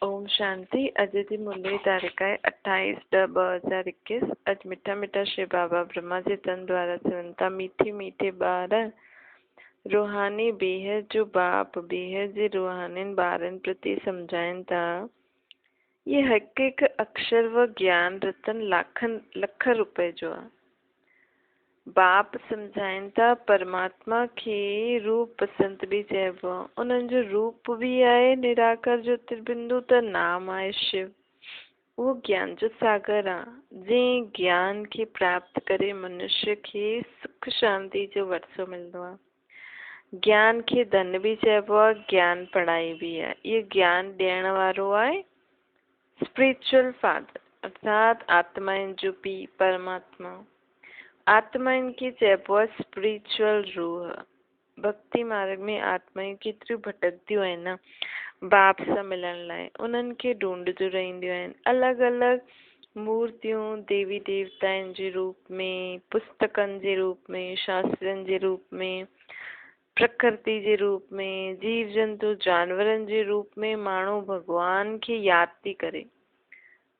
ओम शांति। अज की मुरली तारीख है 28/10/2021। अज मिठा मिठा श्री बाबा ब्रह्मा जी तन द्वारा सुनता मीठे मीठे ॿार रूहानी बेहद जो बाप बेहद जे रूहानी ॿारनि प्रति समझाइनि था। ये हिकु अक्षर व ज्ञान रतन लाखनि लख रुपए जो आहे। बाप समझाइनि था परमात्मा के रूप पसंद भी चइबो आहे। उन्हनि जो रूप भी आहे निराकार ज्योतिर्बिंदु, त नाम आहे शिव। वो ज्ञान जो सागर आहे। जंहिं ज्ञान के प्राप्त करे मनुष्य के सुख शांति जो वरसो मिलंदो आहे। ज्ञान के धन भी चइबो आहे, ज्ञान पढ़ाई भी आहे। ये ज्ञान ॾियण वारो आहे स्पिरिचुअल फादर, अर्थात आत्माउनि जो पीउ परमात्मा। आत्माउनि खे चइबो आहे स्पिरिचुअल रूह। भक्ति मार्ग में आत्माऊं केतिरियूं भटकदियूं आहिनि न बाप सां मिलण लाइ। उन्हनि खे ढूंढदियूं रहंदियूं आहिनि अलॻि अलॻि मूर्तियूं देवी देवताउनि जे रूप में, पुस्तकनि जे रूप में, शास्त्रनि जे रूप में, प्रकृति जे रूप में, जीव जंतु जानवरनि जे रूप में माण्हू भगवान खे यादि थी करे।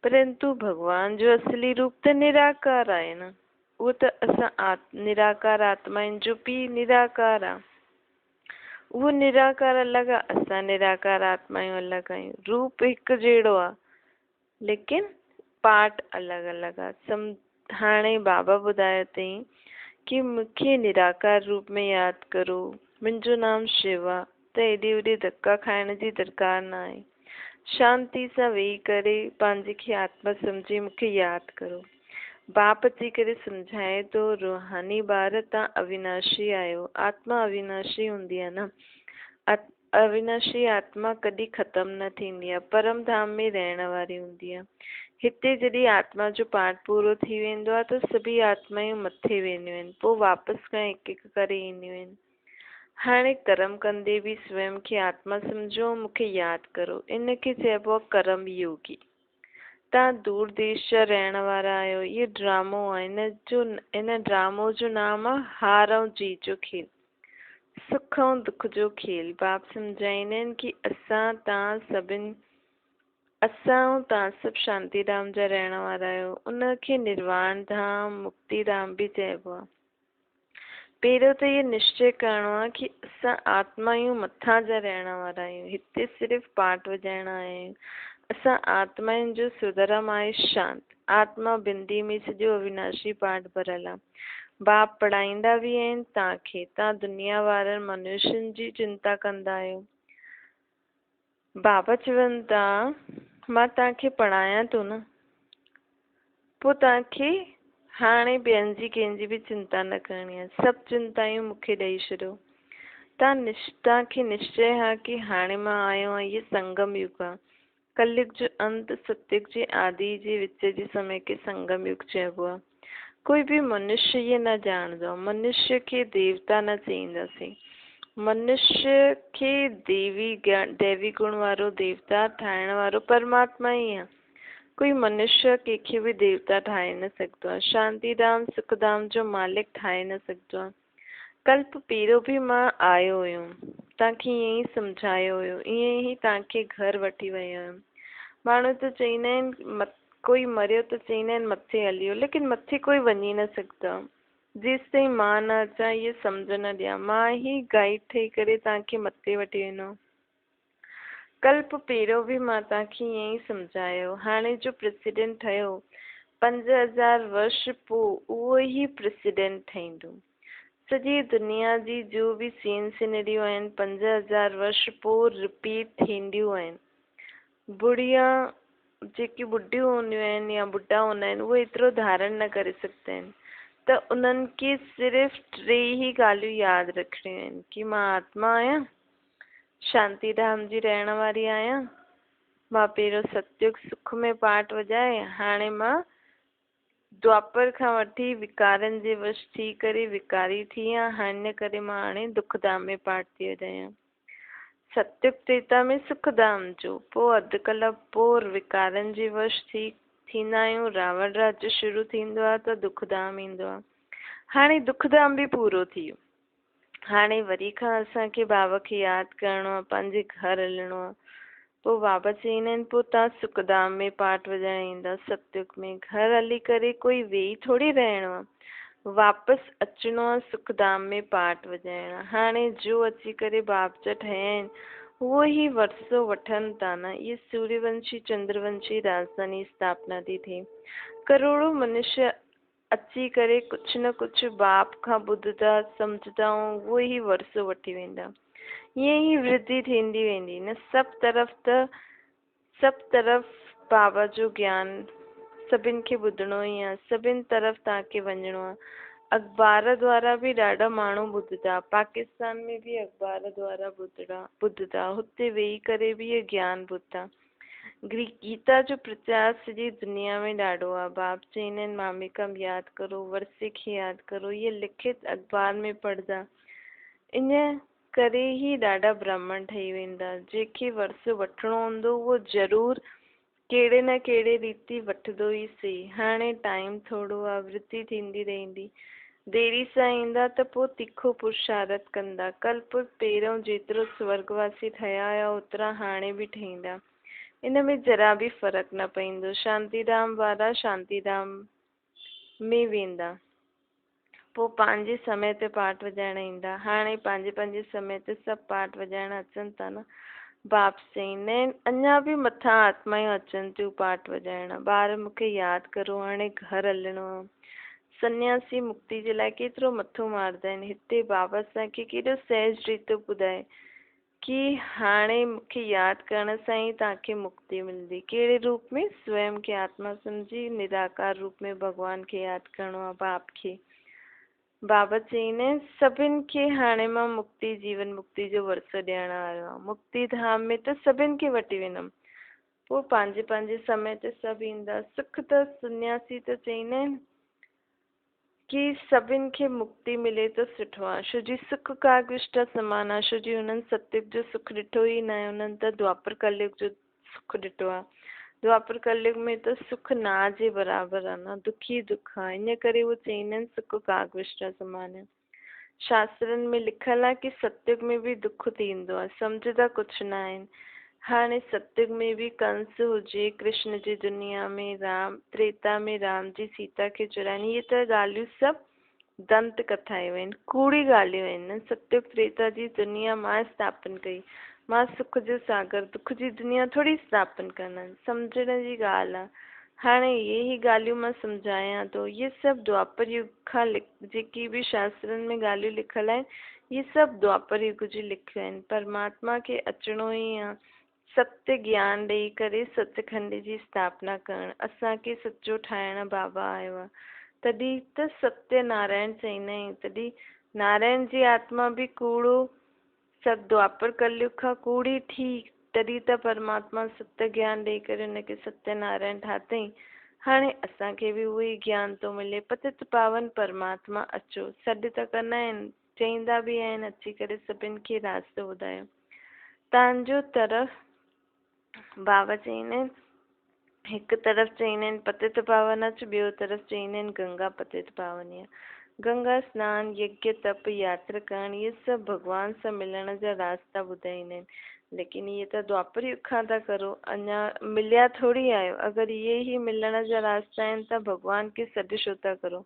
परंतु भगवान जो असली रूप त निराकार आहे न। वो त असां निराकार आत्माउनि जो पीउ निराकार आहे। वो निराकार अलॻि आहे, असां निराकार आत्माऊं अलॻि आहियूं। रूप हिकु जहिड़ो आहे लेकिन पार्ट अलॻि अलॻि आहे। हाणे बाबा ॿुधायो अथई कि मूंखे निराकार रूप में यादि करो, मुंहिंजो नाम शिव आहे, त हेॾे होॾे धक्का खाइण जी दरकार न आहे। शांति सां वेही करे पंहिंजे खे आत्मा सम्झी मूंखे यादि करो। बाप अची करे समझाए तो रूहानी ॿार तव्हां अविनाशी आहियो। आत्मा अविनाशी हूंदी आहे न। अविनाशी आत्मा कॾहिं ख़तम न थींदी आहे, परम धाम में रहण वारी हूंदी आहे। हिते जॾहिं आत्मा जो पाठ पूरो थी वेंदो आहे त सभी आत्माऊं मथे वेंदियूं आहिनि, पोइ वापसि खां हिकु हिकु करे ईंदियूं आहिनि। हाणे कर्म कंदे बि स्वयं खे आत्मा सम्झो, मूंखे यादि करो। इनखे चइबो आहे कर्म योगी। तव्हां दूर देश जा रहण वारा आहियो। ये ड्रामो आहे। इन ड्रामो जो नाम आहे हार ऐं जीत जो खेल, सुख ऐं दुख जो खेल। बाप सम्झाईंदा आहिनि कि असां तव्हां सभु शांति धाम जा रहण वारा आहियो। उनखे निर्वाण धाम मुक्ति धाम भी चइबो आहे। पहिरियों त इहो निश्चय करणो आहे कि असां आत्माऊं मथां जा रहण वारा आहियूं। हिते सिर्फ़ु पाठ वॼाइण आहियूं। असां आत्माउनि जो सुधरम आहे शांत। आत्मा बिंदी में सॼो अविनाशी पाठ भरियल आहे। बाप पढ़ाईंदा बि आहिनि तव्हांखे। तव्हां दुनिया वारनि मनुष्यनि जी चिंता कंदा आहियो। बाबा चवनि था मां तव्हांखे पढ़ायां थो न, पोइ तव्हांखे हाणे ॿियनि जी कंहिंजी बि चिंता न करणी आहे। सभु चिंतायूं मूंखे ॾेई छॾियो। तव्हांखे निश्चय आहे कि हाणे मां आयो आहियां, इहे संगम युग आहे। कलयुग जो अंत सतयुग जे आदि जे विच जे समय के संगम युग चइबो आहे। कोई भी मनुष्य ये न ॼाणदो। मनुष्य खे देवता न चईंदासीं। मनुष्य खे दैवी गुण वारो देवता ठाहिण वारो परमात्मा ई आहे। कोई मनुष्य कंहिंखे बि देवता ठाहे न सघंदो आहे। शांति धाम सुख धाम जो मालिक ठाहे न सघंदो आहे। कल्प पहिरियों बि मां आयो हुयुमि, तव्हांखे ईअं ई सम्झायो हुयो, ईअं ई तव्हांखे घर वठी वई हुयमि। माण्हू त चईंदा आहिनि कोई मरियो त चईंदा आहिनि मथे हली वियो, लेकिन मथे कोई वञी न सघंदो आहे जेसि ताईं मां न अचां, इहे सम्झ न ॾियां। मां ई गाइड ठही करे तव्हांखे मथे वठी वेंदो। कल्प पहिरियों बि मां तव्हांखे ईअं ई सम्झायो। हाणे जो प्रेसिडेंट ठहियो 5000 वर्ष पोइ उहो ई प्रेसिडेंट ठहींदो। सॼी दुनिया जी जो बि सीन सिनरियूं आहिनि 5000 वर्ष पोइ रिपीट थींदियूं आहिनि। बुढ़िया जेकी बुढ़ियूं हूंदियूं आहिनि या बुढ़ा हूंदा आहिनि उहे एतिरो धारण न करे सघंदा आहिनि। त उन्हनि खे सिर्फ़ु 3 ई ॻाल्हियूं यादि रखणियूं आहिनि कि मां आत्मा आहियां, शांति धाम जी रहण वारी आहियां, मां पहिरियों सतयुग सुख में पाठ वॼाए, हाणे मां द्वापर खां वठी विकारनि जे वश थी करे विकारी थी आहियां। हिन करे मां हाणे दुख धाम में पाठ थी वॼायां। सतयुग त्रेता में सुख धाम जो, पोइ अधु कलाक पोइ विकारनि जे वश थींदा आहियूं। रावण राज्य शुरू थींदो आहे त दुख धाम ईंदो आहे। हाणे दुख धाम बि पूरो थी वियो। हाणे वरी खां असांखे बाबा खे यादि करिणो आहे, पंहिंजे घर हलिणो आहे। पोइ बाबा चईंदा आहिनि पोइ तव्हां सुखधाम में पाठ वॼाइण ईंदा, सतयुग में घर हली करे कोई वेही थोड़ी रहणो आहे, वापसि अचिणो आहे सुखधाम में पाठ वॼाइण। हाणे जो अची करे बाप जा ठहिया आहिनि उहो ई वरसो वठनि था न। ये सूर्यवंशी चंद्रवंशी राजधानी स्थापना थी थिए, करोड़ों मनुष्य अची करे कुझु न कुझु बाप खां ॿुधंदा सम्झंदा ऐं उहो ई वरसो वठी वेंदा। ईअं ई वृद्धि थींदी वेंदी न। सभु तरफ़ बाबा जो ज्ञान सभिनि खे ॿुधणो ई आहे, सभिनि तरफ़ तव्हांखे वञिणो आहे। अखबार द्वारा बि ॾाढा माण्हू ॿुधंदा, पाकिस्तान में बि अखबार द्वारा ॿुधंदा, हुते वेही करे बि इहे ज्ञान ॿुधंदा। गीता जो प्रचार सॼी दुनिया में ॾाढो आहे। बाप चईंदा आहिनि मामिकम यादि करो, वर्से खे यादि करो, इहे लिखित अखबार में पढ़ंदा, इन करे ई ॾाढा ब्राह्मण ठही वेंदा। जंहिंखे वर्सो वठिणो हूंदो उहो ज़रूरु कहिड़े न कहिड़े रीति वठंदो ई सही। हाणे टाइम थोरो आहे, वृद्धि थींदी रहंदी, देरी सां ईंदा त पोइ तिखो पुरुषारथ कंदा। कल्प पहिरियों जेतिरो स्वर्गवासी ठहिया हुया ओतिरा हाणे बि ठहींदा, इन में जरा बि फ़र्क़ु न पवंदो। शांतीधाम वारा शांतीधाम में वेंदा, पोइ पंहिंजे समय ते पाठ वॼाइण ईंदा। हाणे पंहिंजे समय ते सभु पाठ वॼाइण अचनि था न। बाप चईंदा आहिनि अञा बि मथां आत्मायूं अचनि थियूं पाठ वॼाइण। ॿार मूंखे यादि करो, हाणे घर हलणो आहे। सन्यासी मुक्ति जे लाइ केतिरो मथो मारंदा आहिनि। हिते बाबा असांखे केॾो सहज रीति ॿुधाए कि हाणे मूंखे यादि करण सां ई तव्हांखे मुक्ति मिलंदी। कहिड़े रूप में? स्वयं खे आत्मा सम्झी निराकार रूप में भॻवान खे यादि करिणो आहे, बाप खे। बाबा चईंदा आहिनि सभिनि खे हाणे मां मुक्ति जीवन मुक्ति जो वरसो ॾियण आयो आहे। मुक्ति धाम में त सभिनि खे वठी वेंदमि। पोइ पंहिंजे समय ते सभु ईंदा। सुख त सन्यासी त चईंदा आहिनि कि सभिनि खे मुक्ति मिले त सुठो आहे। छो जी सुख कागविष्ट समान आहे। छो जी हुननि सतयुग जो सुख ॾिठो ई न आहे, हुननि त द्वापर कलयुग जो सुख ॾिठो आहे। द्वापर कलयुग में त सुख ना जे बराबरि आहे न, दुखी दुख आहे। इन करे उहो चईंदा आहिनि सुख कागविष्ट समान आहे। शास्त्रनि में लिखियलु आहे कि सतयुग में बि दुख थींदो आहे, सम्झंदा कुझु न आहिनि। हाणे सतयुग में बि कंस हुजे, कृष्ण जी दुनिया में राम, त्रेता में राम जी सीता खे चुराइनि, इहे त ॻाल्हियूं सभु दंत कथायूं आहिनि, कूड़ी ॻाल्हियूं आहिनि। सतयुग त्रेता जी दुनिया मां स्थापन कई, मां सुख जो सागर दुख जी दुनिया थोरी स्थापन कंदा आहिनि। सम्झण जी ॻाल्हि आहे। हाणे इहे ई ॻाल्हियूं मां सम्झायां थो। इहे सभु द्वापर युग खां जेकी बि शास्त्रनि में ॻाल्हियूं लिखियलु आहिनि इहे सभु द्वापर युग जी लिखियूं आहिनि। परमात्मा खे अचिणो ई आहे, सत्य ज्ञान ॾेई करे सचखंड जी स्थापना करणु, असांखे सचो ठाहिण बाबा आयो आहे। तॾहिं त सत्य नारायण चईंदा आहियूं। तॾहिं नारायण जी आत्मा बि कूड़ो सभु द्वापर कलयुग खां कूड़ी थी, तॾहिं त परमात्मा सत्य ज्ञान ॾेई करे हुनखे सत्यनारायण ठातईं। हाणे असांखे बि उहो ई ज्ञान थो मिले। पतित पावन परमात्मा अचो, सॾु त कंदा आहिनि, चईंदा बि आहिनि अची करे सभिनि खे रास्तो ॿुधायो। तव्हांजो तरफ़ बाबा चईंदा आहिनि, हिकु तरफ़ चईंदा आहिनि पतित पावन अच, ॿियो तरफ़ चईंदा आहिनि गंगा पतित पावनी आहे। गंगा स्नान, यज्ञ, तप, यात्रा करण, इहे सभु भॻवान सां मिलण जा रास्ता ॿुधाईंदा आहिनि। लेकिन इहे त द्वापर युग खां था करो, अञा मिलिया थोरी आहियो। अगरि इहे ई मिलण जा रास्ता आहिनि त भॻवान खे सॾु छो था करो?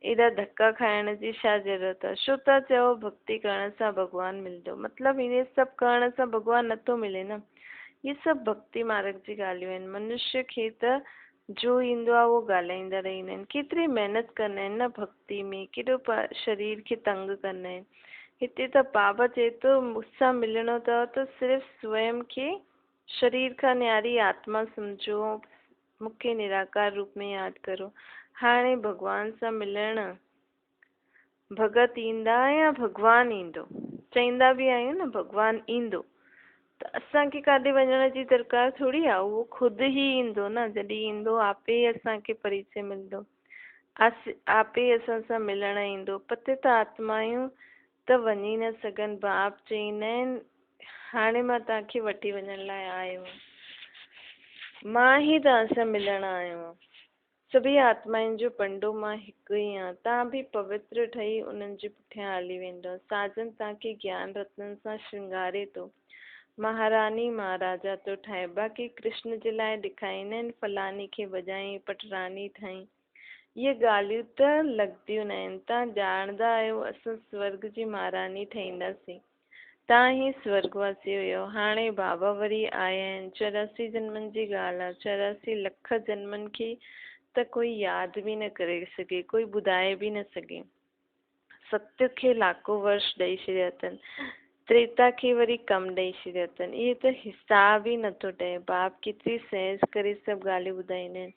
एॾा धक्का खाइण जी छा ज़रूरत आहे? छो था चओ भक्ति करण सां भॻवानु मिलंदो? मतिलबु इहे सभु करण सां भॻवानु नथो मिले न। इहे सभु भक्ति मार्ग जी ॻाल्हियूं आहिनि। मनुष्य खे त जो ईंदो आहे उहो ॻाल्हाईंदा रहंदा आहिनि। केतिरी महिनत कंदा आहिनि न भक्ति में, केॾो शरीर खे तंग कंदा आहिनि। हिते त बाबा चए थो मूंसां मिलणो अथव त सिर्फ़ु स्वयं खे शरीर खां न्यारी आत्मा सम्झो, मूंखे निराकार रूप में यादि करो। हाणे भॻवान सां मिलण भगत ईंदा या भॻवानु ईंदो? चईंदा बि आहियूं न भॻवानु ईंदो, त असांखे काॾे वञण जी दरकार थोरी आहे। उहो ख़ुदि ई ईंदो न। जॾहिं ईंदो आपे ई असांखे परिचय मिलंदो, आपे ई असां सां मिलण ईंदो। पतित आत्मायूं त वञी न सघनि। बाप चईंदा आहिनि हाणे मां तव्हांखे वठी वञण लाइ आयो आहियां, मां ई तव्हां सां मिलण आयो आहियां। सभी आत्माउनि जो पंडो मां हिकु ई आहियां। तव्हां बि पवित्र ठही उन्हनि जे पुठियां हली वेंदो। साजन तव्हांखे ज्ञान रत्ननि सां श्रंगारे थो। महारानी महाराजा तो ठाहे, बाक़ी कृष्ण जे लाइ ॾेखारींदा आहिनि फलानी खे वॼाई पटरानी ठाही। ये ॻाल्हियूं त लॻदियूं न आहिनि। तव्हां ॼाणंदा आहियो असां स्वर्ग जी महारानी ठहींदासीं, तव्हां ही स्वर्गवासी हुयो। हाणे बाबा वरी आया आहिनि, 84 जन्मनि जी ॻाल्हि आहे। 84 लख जन्मनि खे त कोई यादि बि न करे सघे, कोई ॿुधाए बि न सघे। सत्य खे लाखों वर्ष ॾेई छॾिया अथनि, त्रेता खे वरी कम ॾेई छॾिया अथनि। इहे त हिसाब ई नथो ठहे। बाप केतिरी सहज करे सभु ॻाल्हियूं ॿुधाईंदा आहिनि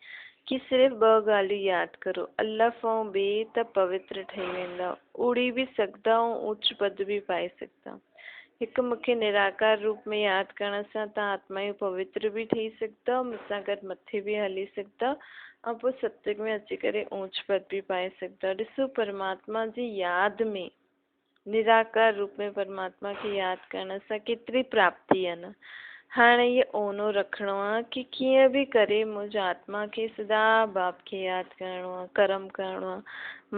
कि सिर्फ़ु 2 ॻाल्हियूं यादि करो, अलफ ऐं बे त पवित्र ठही वेंदा, उड़ी बि सघंदा ऐं ऊच पद बि पाए सघंदा। हिकु मूंखे निराकार रूप में यादि करण सां तव्हां आत्मायूं पवित्र बि ठही सघंदा, मूंसां गॾु मथे बि हली सघंदा ऐं पोइ सत्संग में अची करे ऊच पद बि पाए सघंदा। ॾिसो परमात्मा जी यादि में, निराकार रूप में परमात्मा खे यादि करण सां केतिरी प्राप्ति आहे न। हाणे ये ओनो रखिणो आहे कि कीअं बि करे मुंहिंजी आत्मा खे सदा बाप खे यादि करिणो आहे, कर्म करिणो आहे।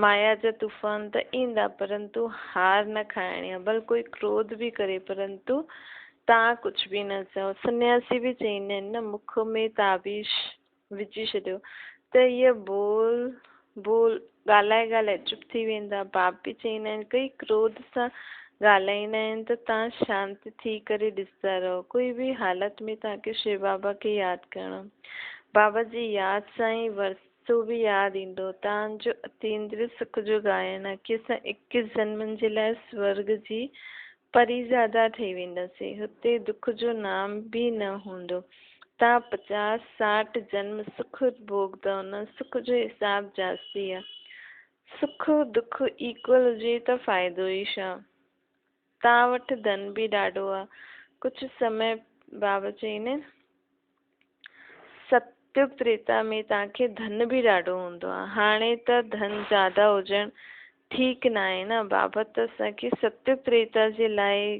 माया जा तूफ़ान त ईंदा, परंतु हार न खाइणी आहे। भले कोई क्रोध बि करे, परंतु तव्हां कुझु बि न चओ। सन्यासी बि चईंदा आहिनि न, मुख में ताबीज़ विझी छॾियो त इहे बोल बोल ॻाल्हाए ॻाल्हाए चुप थी वेंदा। बाप बि चईंदा आहिनि कई क्रोध सां ॻाल्हाईंदा आहिनि त तव्हां शांत थी करे ॾिसंदा रहो। कोई बि हालत में तव्हांखे शिव बाबा खे यादि करिणो। बाबा जी यादि सां ई वरसो बि यादि ईंदो। तव्हांजो अतींद्रिय सुख जो गायन आहे कि असां 21 जन्मनि जे लाइ स्वर्ग जी परिज़ादा ठही वेंदासीं। हुते दुख जो नाम बि न हूंदो। तव्हां 50-60 जन्म सुख भोगदव न, सुख जो हिसाब जास्ती आहे। सुख दुख इक्वल हुजे त फ़ाइदो ई छा। तव्हां वटि धन बि ॾाढो आहे। कुझु समय बाबा चईंदा आहिनि सत्युग त्रेता में तव्हांखे धन बि ॾाढो हूंदो आहे। हाणे त धन ज़्यादा हुजणु ठीकु न आहे न। बाबा त असांखे सत्युग त्रेता जे लाइ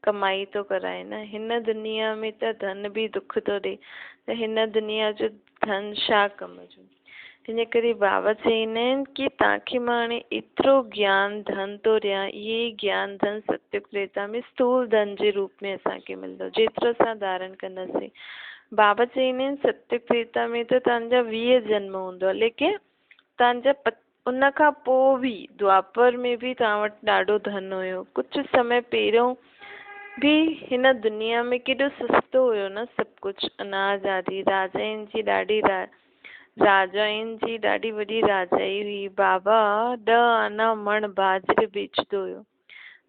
कमाई थो कराए न। हिन दुनिया में त धन बि दुख थो ॾिए, त हिन दुनिया जो धन छा कम जो। इन करे बाबा चईंदा आहिनि कि तव्हांखे मां हाणे एतिरो ज्ञान धन थो ॾियां। इहे ज्ञान धन सत्युग त्रेता में स्थूल धन जे रूप में असांखे मिलंदो, जेतिरो असां धारण कंदासीं। बाबा चईंदा आहिनि सत्युग त्रेता में त तव्हांजा 20 जन्म हूंदो, लेकिन तव्हांजा उन खां पोइ बि द्वापर में बि तव्हां वटि ॾाढो धन हुयो। कुझु समय पहिरियों बि हिन दुनिया में केॾो सस्तो हुयो न सभु कुझु। अनाज आदि राजाउनि जी राजाउनि जी ॾाढी वॾी राजाई हुई। बाबा 10 आना मण बाजरे बेचंदो हुयो,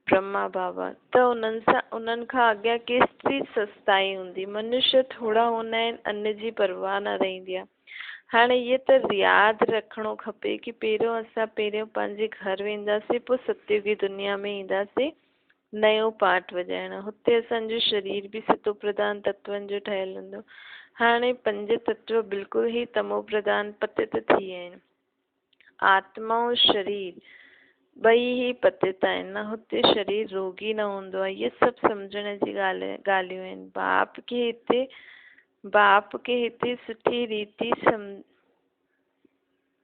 ब्रह्मा बाबा। त उन्हनि खां अॻियां केतिरी सस्ताई हूंदी। मनुष्य थोरा हूंदा आहिनि, अन्न जी परवाह न रहंदी आहे। हाणे इहे त यादि रखिणो खपे कि पहिरियों पंहिंजे घर वेंदासीं, पोइ सत्युगी दुनिया में ईंदासीं नयो पाठ वॼाइण। हुते असांजो शरीर बि सतो प्रधान तत्वनि जो ठहियलु हूंदो। हाणे 5 तत्व बिल्कुलु ई तमो प्रधान पतित थी विया आहिनि। आत्मा ऐं शरीर ॿई ही पतित आहिनि न। हुते शरीर रोगी न हूंदो आहे। इहे सभु सम्झण जी ॻाल्हियूं आहिनि। बाप खे हिते सुठी रीति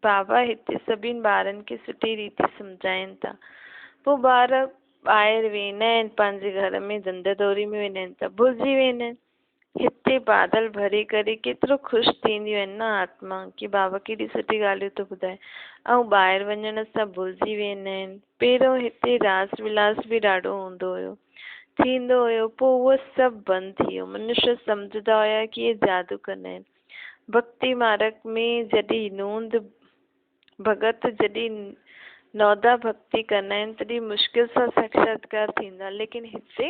बाबा हिते सभिनि ॿारनि खे सुठी रीति सम्झाइनि था। पोइ ॿार ॿाहिरि वेंदा आहिनि, पंहिंजे घर में धंधा दौरी में वेंदा आहिनि त भुलिजी वेंदा आहिनि। हिते बादल भरे करे केतिरो ख़ुशि थींदियूं आहिनि न आत्मा कि बाबा केॾी सुठी ॻाल्हियूं थो ॿुधाए, ऐं ॿाहिरि वञण सां भुलिजी वेंदा आहिनि। पहिरियों हिते रास विलास बि ॾाढो हूंदो हुयो, थींदो हुयो। पोइ उहो सभु बंदि थी वियो। मनुष्य सम्झंदा हुया कि इहे जादू कंदा आहिनि। भक्ति मार्ग में जॾहिं भगत नौदा भक्ति कंदा आहिनि तॾहिं मुश्किल सां साक्षात्कार थींदा। लेकिन हिते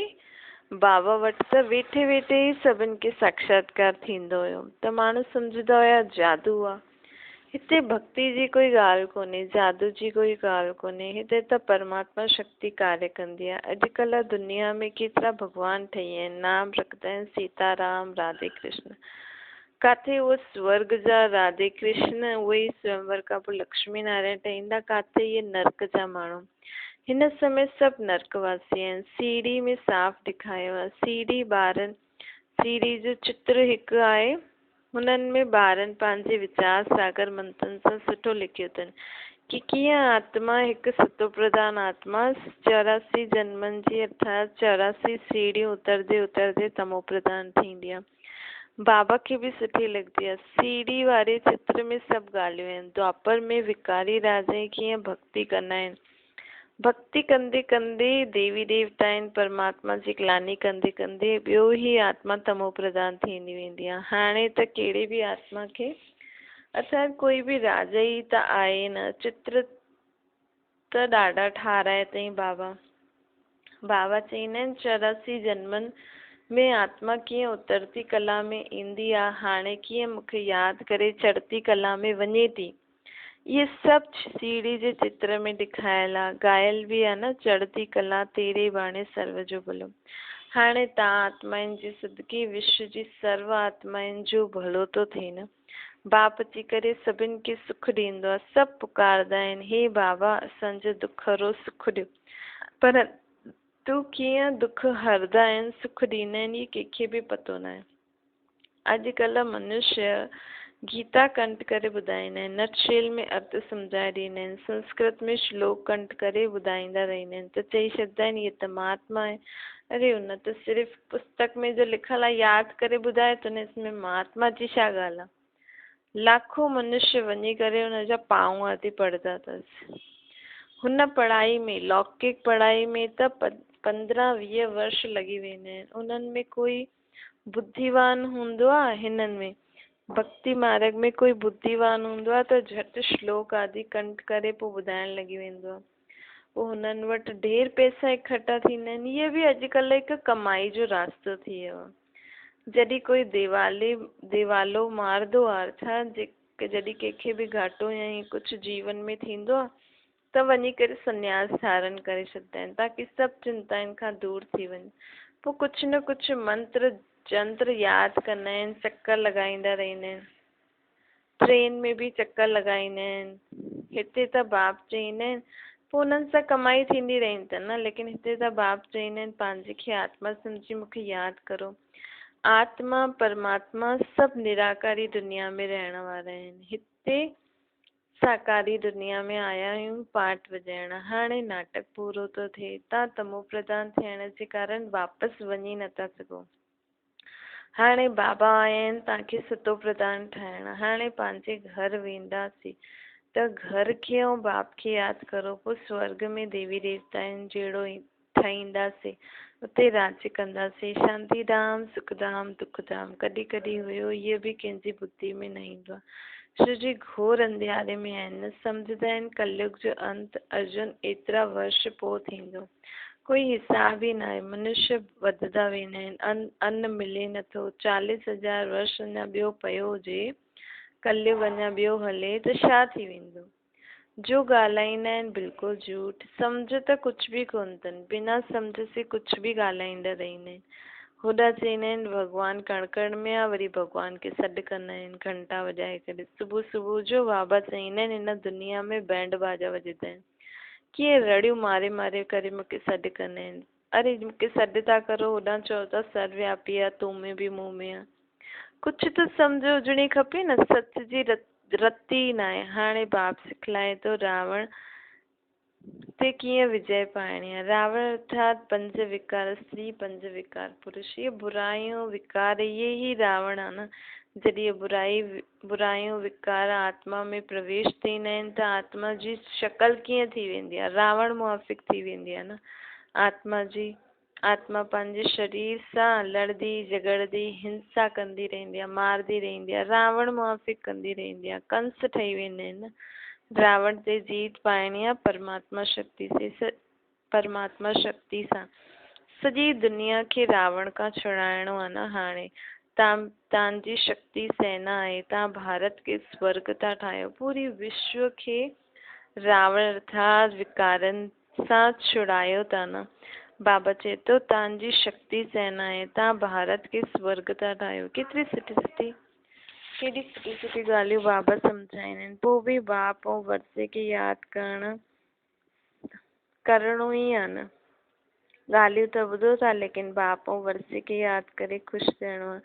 बाबा वटि त वेठे वेठे ई सभिनि खे साक्षात्कार थींदो हुयो। त माण्हू सम्झंदा हुया जादू आहे। हिते भक्ति जी कोई ॻाल्हि कोन्हे, जादू जी कोई ॻाल्हि कोन्हे। हिते त परमात्मा शक्ति कार्य कंदी आहे। अॼुकल्ह दुनिया में केतिरा भॻवान ठही विया आहिनि, नाम रखंदा आहिनि सीताराम राधे कृष्ण। काथे उहे स्वर्ग जा राधे कृष्ण उहे ई स्वयंवर खां पोइ लक्ष्मी नारायण ठहींदा, काथे इहे नर्क जा माण्हू। हिन समय सभु नर्कवासी आहिनि। सीढ़ी में साफ़ ॾेखारियो आहे। सीढ़ी जो चित्र हिकु आहे, हुननि में ॿारनि पंहिंजे वीचार सागर मंथन सां सुठो लिखियो अथनि कि कीअं आत्मा हिकु सतो प्रधान आत्मा 84 जन्मनि जी अर्थात 84 सीढ़ियूं उतरदे उतरदे तमो प्रधान थींदी आहे। बाबा खे बि सुठी लॻंदी आहे। सीढ़ी वारे चित्र में सभु ॻाल्हियूं आहिनि। द्वापर में विकारी राजा कीअं भक्ति कंदा आहिनि, भक्ति कंदे कंदे देवी देवता आहिनि, परमात्मा जी ग्लानी कंदे कंदे ॿियो ई आत्मा तमो प्रधान थींदी वेंदी आहे। हाणे त कहिड़ी बि आत्मा खे अर्थात कोई बि राजा ई त आहे न, चित्र त ॾाढा ठाराए अथई बाबा। बाबा चईंदा आहिनि 84 जन्मनि में आत्मा कीअं उतरती कला में ईंदी आहे, हाणे कीअं मूंखे यादि करे चढ़ती कला में वञे थी। इहे सभु सीढ़ी जे चित्र में ॾेखारियल आहे। ॻायल बि आहे न, चढ़ती कला तेरे बाणे सर्व जो भलो। हाणे तव्हां आत्माउनि जी सदके विश्व जी सर्व आत्माउनि जो भलो थो थिए न। बाप अची करे सभिनि खे सुख ॾींदो आहे। सभु पुकारदा आहिनि, हे बाबा असांजो दुखरो सुख ॾियो। पर तूं कीअं दुख हरदा आहिनि, सुख ॾींदा आहिनि, इहे कंहिंखे बि पतो न आहे। अॼुकल्ह मनुष्य गीता कंठ करे ॿुधाईंदा आहिनि, नटशेल में अर्थ सम्झाए ॾींदा आहिनि, संस्कृत में श्लोक कंठ करे ॿुधाईंदा रहंदा आहिनि, त चई छॾींदा आहिनि इहे त महात्मा आहे। अरे उन त सिर्फ़ु पुस्तक में जो लिखल आहे यादि करे ॿुधाए थो न, इसमें महात्मा जी छा ॻाल्हि आहे। लाखों मनुष्य वञी करे हुनजा पाँव आदि पढ़ंदा अथसि। हुन पढ़ाई में, लौकिक पढ़ाई में त 15-20 वर्ष लॻी वेंदा आहिनि। उन्हनि में कोई बुद्धिवान हूंदो आहे, हिननि में भक्ति मार्ग में कोई बुद्धिवान हूंदो आहे त झटि श्लोक आदि कंठ करे पोइ ॿुधाइण लॻी वेंदो आहे। पोइ हुननि वटि ढेर पैसा इकट्ठा थींदा आहिनि। इहे बि अॼुकल्ह हिकु कमाई जो रास्तो थी वियो आहे। जॾहिं कोई देवालो मारंदो आहे, अर्थात जॾहिं कंहिंखे बि घाटो या ईअं कुझु जीवन में थींदो आहे त वञी करे संन्यास धारण करे छॾींदा आहिनि, ताकी सभु चिंताउनि खां दूर थी वञे। पोइ कुझु न कुझु मंत्र जंत्र यादि कंदा आहिनि, चक्कर लॻाईंदा रहंदा आहिनि। ट्रेन में बि चक्कर लॻाईंदा आहिनि। हिते त बाप चईंदा आहिनि, पोइ उन्हनि सां कमाई थींदी रहंदी अथनि न, लेकिन हिते त बाप चईंदा आहिनि पंहिंजे खे आत्मा सम्झी मूंखे यादि करो। आत्मा परमात्मा सभु निराकारी दुनिया में रहण वारा आहिनि। हिते साकारी दुनिया में आया आहियूं पाठ वॼाइण। हाणे नाटक पूरो थो थिए। तव्हां तमो प्रधान थियण जे कारण वापसि वञी नथा सघो। हाणे बाबा आया आहिनि तव्हांखे सतो प्रधान ठाहिण। हाणे पंहिंजे घर वेंदासीं त घर खे ऐं बाप खे यादि करो। पोइ स्वर्ग में देवी देवता आहिनि जहिड़ो ई ठाहींदासीं, उते राज कंदासीं। शांति धाम, सुखधाम, दुखधाम कॾहिं कॾहिं हुयो, इहो बि कंहिंजी बुद्धि में न ईंदो आहे। छो जी घोर अंधियारे में आहिनि, सम्झंदा आहिनि कलयुग जो अंत अर्जुन एतिरा वर्ष पोइ थींदो। कोई हिसाब ई न आहे। मनुष्य वधदा वेंदा आहिनि, अन्न मिले नथो। 40,000 वर्ष अञा ॿियो पियो हुजे, कलयुग अञा ॿियो हले त छा थी वेंदो। जो ॻाल्हाईंदा आहिनि बिल्कुलु झूठ। सम्झ त कुझु बि कोन्ह अथनि, बिना सम्झ से कुझु बि ॻाल्हाईंदा रहंदा आहिनि। होॾा चईंदा आहिनि भॻवानु कण कण में आहे, वरी भॻवान खे सॾु कंदा आहिनि घंटा वॼाए करे। सुबुह सुबुह जो बाबा चईंदा आहिनि हिन दुनिया में बैंड बाजा वॼंदा आहिनि। कीअं रड़ियूं मारे मारे करे मूंखे सॾु कंदा आहिनि। अरे मूंखे सॾु था करो, होॾां चओ था सर्वव्यापी आहे, तूं में बि मूं में आहे। कुझु त सम्झ हुजणी खपे न। सच जी रती न आहे। हाणे बाप सिखलाए थो रावण ते कीअं विजय पाइणी आहे। रावण अर्थात 5 विकार स्त्री, 5 विकार पुरुष। इहे बुराइयूं विकार, इहे ई रावण आहे न। जॾहिं बुराइयूं विकार आत्मा में प्रवेश थींदा आहिनि त आत्मा जी शक्ल कीअं थी वेंदी आहे, रावण मुआफ़िक थी वेंदी आहे न। आत्मा पंहिंजे शरीर सां लड़दी झगड़दी हिंसा कंदी रहंदी आहे, मारदी रहंदी आहे, रावण मुआफ़िक कंदी रहंदी आहे। कंस ठही वेंदा आहिनि न। रावण ते जीत पाइणी आहे परमात्मा शक्ति सां। सॼी दुनिया खे रावण खां छुड़ाइणो आहे न। हाणे तव्हांजी शक्ति सेना आहे, तव्हां भारत खे स्वर्ग था ठाहियो। पूरी विश्व खे रावण अर्थात विकारनि सां छुड़ायो था न। बाबा चए थो तव्हांजी शक्ति सेना आहे, तव्हां भारत खे स्वर्ग था ठाहियो। केॾी सुठी सुठी ॻाल्हियूं बाबा सम्झाईंदा आहिनि। पोइ बि बाप ऐं वर्से खे यादि करणो ई आहे न। ॻाल्हियूं त ॿुधो था, लेकिन बाप ऐं वर्से खे यादि करे ख़ुशि थियणो आहे।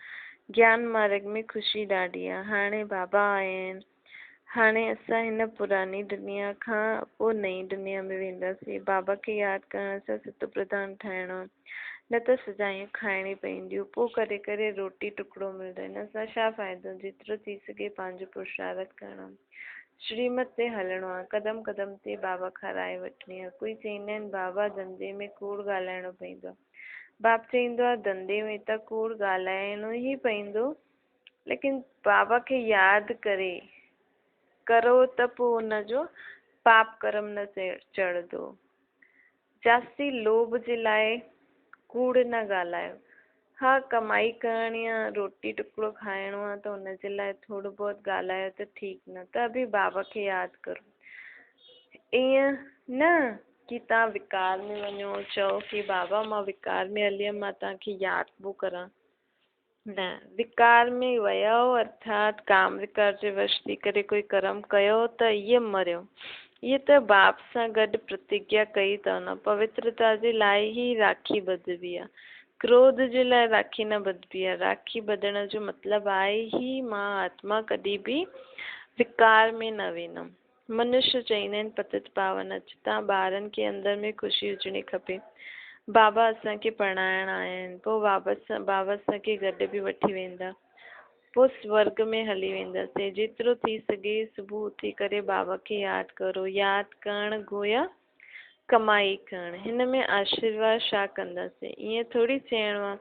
ज्ञान मार्ग में ख़ुशी ॾाढी आहे। हाणे बाबा आया आहिनि। हाणे असां हिन पुरानी दुनिया खां पोइ नई दुनिया में वेंदासीं। बाबा खे यादि करण सां सित प्रधान ठाहिणो आहे, न त सजायूं खाइणी पवंदियूं, पोइ करे करे रोटी टुकड़ो मिलंदो। हिन सां छा फ़ाइदो? जेतिरो थी सघे पंहिंजो पुरुषार्थ करणो, श्रीमत ते हलणो आहे, क़दम क़दम ते बाबा खां राय वठणी आहे। कोई चवंदा आहिनि बाबा धंधे में कूड़ ॻाल्हाइणो पवंदो आहे। बाप चवंदो आहे धंधे में त कूड़ ॻाल्हाइणो ई पवंदो, लेकिन बाबा खे यादि करे करो त पोइ हुनजो पाप कर्म न चढ़ंदो। जास्ती लोभ जे लाइ कूड़ न ॻाल्हायो। हा, कमाई करणी आहे, रोटी टुकड़ो खाइणो आहे, त हुनजे लाइ थोरो बहुत ॻाल्हायो त ठीकु, न त बि बाबा खे यादि करो। ईअं न कि तव्हां विकार में वञो, चओ कि बाबा मां विकार में हली हुयमि, मां तव्हांखे यादि पोइ करां। न, विकार में वयो अर्थात काम विकार जे वश थी करे कोई कर्म कयो त इहे मरियो। इहे त बाप सां गॾु प्रतिज्ञा कई अथव न, पवित्रता जे लाइ ई राखी ॿधबी आहे, क्रोध जे लाइ राखी न ॿधबी आहे। राखी ॿधण जो मतिलबु आहे ई मां आत्मा कॾहिं बि विकार में न वेंदमि। मनुष्य चवंदा आहिनि पतित पावन अच, तव्हां ॿारनि खे अंदर में ख़ुशी हुजणी खपे। बाबा असांखे पढ़ाइण आया आहिनि, पोइ बाबा असांखे गॾु बि वठी वेंदा, पोइ स्वर्ग में हली वेंदासीं। जेतिरो थी सघे सुबुह उथी करे बाबा खे यादि करो। यादि करणु गोया कमाई करणु। हिन में आशीर्वाद छा कंदासीं? ईअं थोरी चइणो आहे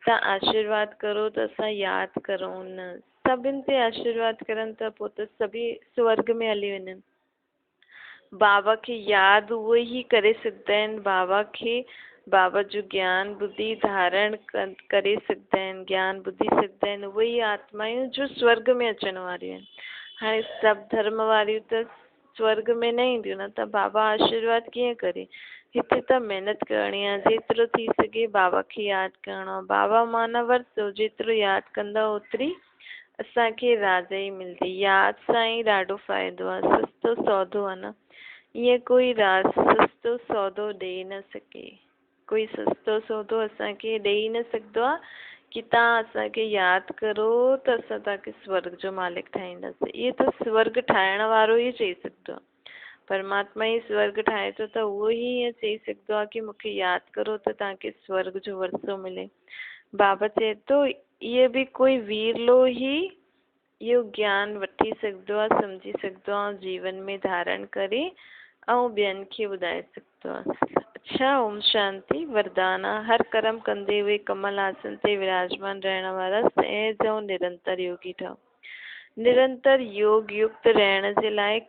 तव्हां आशीर्वाद करो त असां यादि करूं, न। सभिनि ते आशीर्वाद करनि त पोइ त सभी स्वर्ग में हली वञनि। बाबा खे यादि उहे ई करे सघंदा आहिनि, बाबा जो ज्ञान बुद्धि धारण करे सघंदा आहिनि, ज्ञान ॿुधी सघंदा आहिनि, उहे ई आत्मायूं जो स्वर्ग में अचण वारियूं आहिनि। हाणे सभु धर्म वारियूं त स्वर्ग में न ईंदियूं, न त बाबा आशीर्वाद कीअं करे? हिते त महिनत करणी आहे, जेतिरो थी सघे बाबा खे यादि करणो आहे। बाबा मां न वरितो, जेतिरो यादि कंदा ओतिरी असांखे राजाई मिलंदी। यादि सां ई ॾाढो फ़ाइदो आहे, सस्तो सौदो आहे न। ईअं कोई सस्तो सौदो ॾेई न सघे, कोई सस्तो सौदो असांखे ॾेई न सघंदो आहे कि तव्हां असांखे यादि करो त असां तव्हांखे स्वर्ग जो मालिक ठाहींदासीं। इहे त स्वर्ग ठाहिण वारो ई चई सघंदो आहे। परमात्मा ई स्वर्ग ठाहे थो, त उहो ई ईअं चई सघंदो आहे कि मूंखे यादि करो त तव्हांखे स्वर्ग जो वरिसो मिले। बाबा चए थो इहे बि कोई वीरलो ई इहो ज्ञान वठी सघंदो आहे, सम्झी सघंदो आहे, जीवन में धारण करे ऐं ॿियनि खे ॿुधाए सघंदो आहे। अच्छा, ओम शांति। वरदान आहे, हर कर्म कंदे हुए कमल आसन ते विराजमान रहण वारा सहज ऐं निरंतर योगी ठहो। निरंतर योग युक्त रहण जे लाइ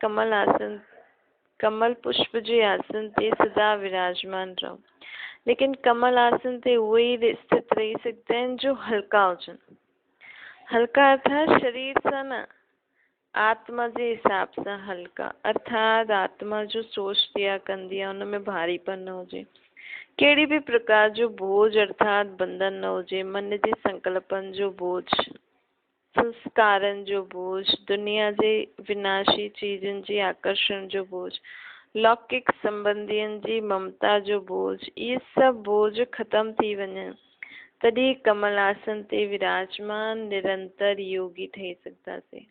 कमल पुष्प जे आसन ते सदा विराजमान रहो। लेकिन कमल आसन ते उहे ई स्थित रही सघंदा आहिनि जो हल्का हुजनि। हल्का अर्थात शरीर सां न, आत्मा जे हिसाब सां हल्का, अर्थात आत्मा जो सोच दिया कंदी आहे, हुनमें भारीपन न हुजे, कहिड़ी बि प्रकार जो बोझ अर्थात बंधन न हुजे। मन जे संकल्पन जो बोझ, संस्कारनि जो बोझ, दुनिया जे विनाशी चीजनि जी आकर्षण जो बोझ, लौकिक संबंधियुनि जी ममता जो बोझ, इहे सभु बोझ ख़त्म थी वञनि, तॾहिं कमल आसन ते विराजमान निरंतर योगी ठही सघंदासीं।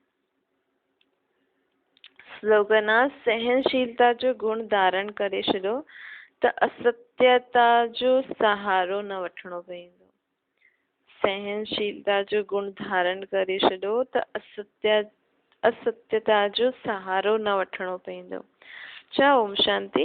स्लोगन आहे, सहनशीलता जो गुण धारण करे छॾो त असत्यता जो सहारो न वठिणो पवंदो। सहनशीलता जो गुण धारण करे छॾो त असत्यता जो सहारो न वठिणो पवंदो। अच्छा, ओम शांति।